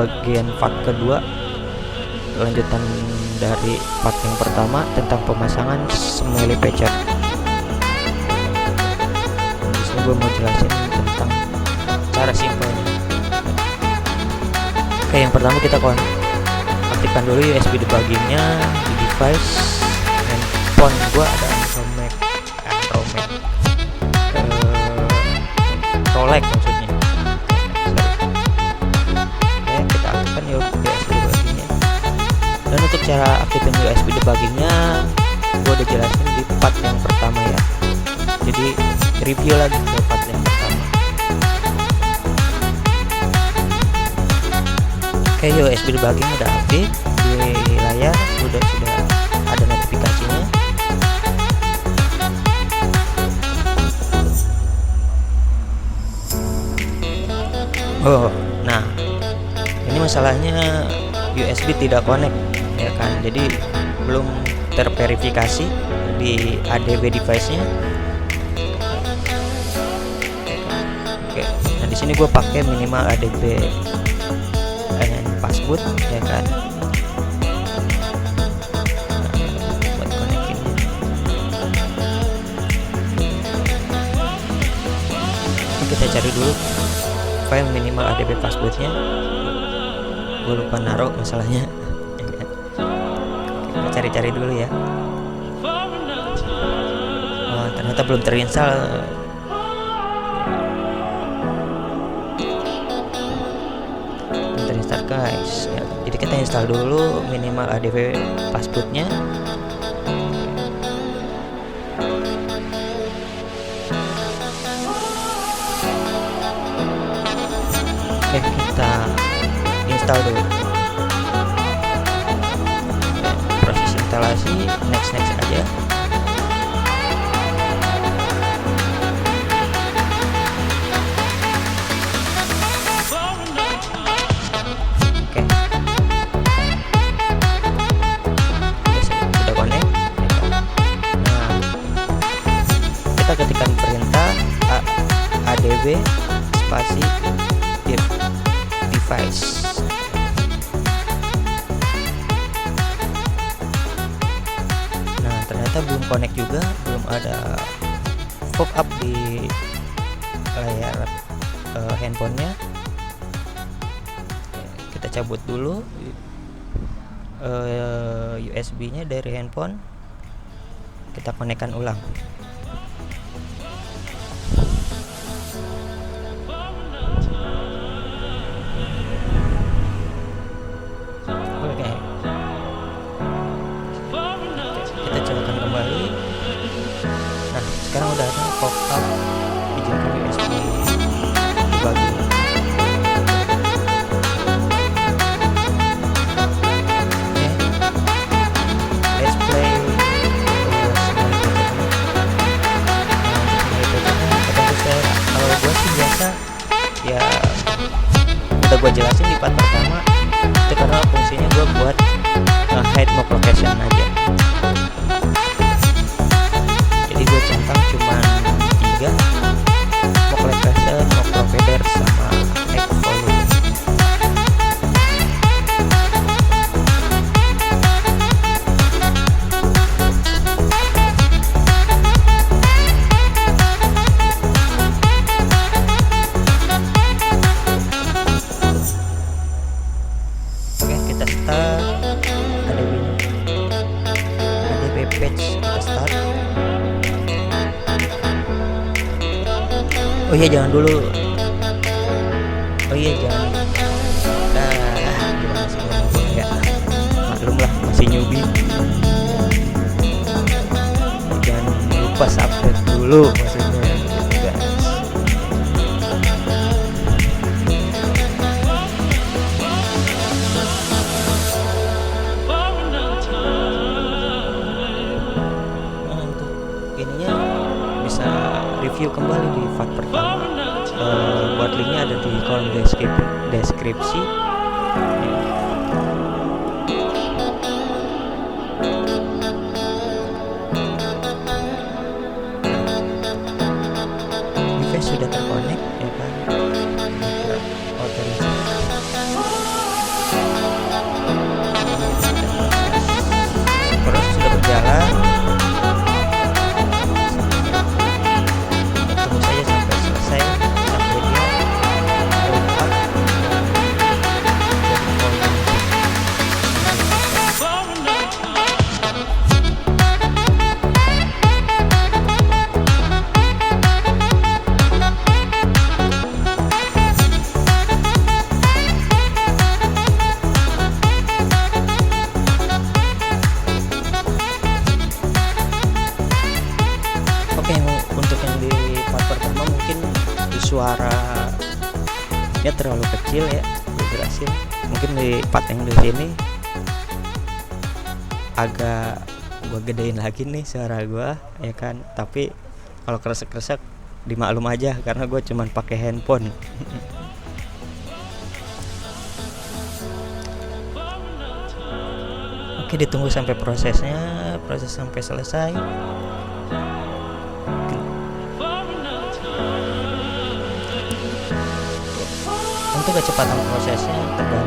bagian part kedua, lanjutan dari part yang pertama tentang pemasangan smalipatcher. Di sini gue mau jelasin tentang cara simpelnya. Oke, yang pertama kita aktifkan dulu USB debuggingnya di device handphone gua. Ada Rolex maksudnya. Oke, kita aktifkan USB debuggingnya. Dan untuk cara aktifkan USB debuggingnya gua udah jelasin di part yang pertama ya. Jadi review lagi ke part yang pertama. Oke, USB debugging udah aktif di layar, sudah ada notifikasinya. Oh, nah ini masalahnya USB tidak connect ya kan, jadi belum terverifikasi di ADB device-nya. Oke, nah di sini gue pakai minimal ADB password ya kan, buat connecting. Kita cari dulu file minimal ADB passwordnya. Gue lupa naruh masalahnya ya kan? Kita cari-cari dulu ya. Oh, ternyata belum terinstall. Guys ya, jadi kita install dulu minimal ADB passwordnya. Oke, kita install dulu. Proses instalasi next aja. Ketikkan perintah adb spasi device. Nah, ternyata belum connect juga, belum ada pop up di layar handphonenya. Kita cabut dulu USB-nya dari handphone, kita konekkan ulang. Sekarang udah ada pop up izinkan USB dibagi. Let's play kalau gue sih biasa ya udah gue jelasin di part pertama itu, karena fungsinya gue buat hide mock location aja. Jadi gue centang cuma 3, mock location, mock provider, sama hack volume. Oke, kita start ADB page, kita start. Oh iya, jangan dulu. Oh iya, jangan. Nah, gimana sih ngomongnya ya? Maklum lah, masih newbie. Jangan lupa subscribe dulu maksudnya gitu, guys. Nah, untuk ininya bisa review kembali di part pertama. Buat linknya ada di kolom deskripsi. Device sudah terkonek ya kan. terlalu kecil ya, gue berhasil. Mungkin di part yang di sini agak gue gedein lagi nih suara gue ya kan, tapi kalau kresek-kresek dimaklum aja karena gue cuman pakai handphone. Oke, ditunggu sampai proses sampai selesai. Untuk kecepatan prosesnya tergantung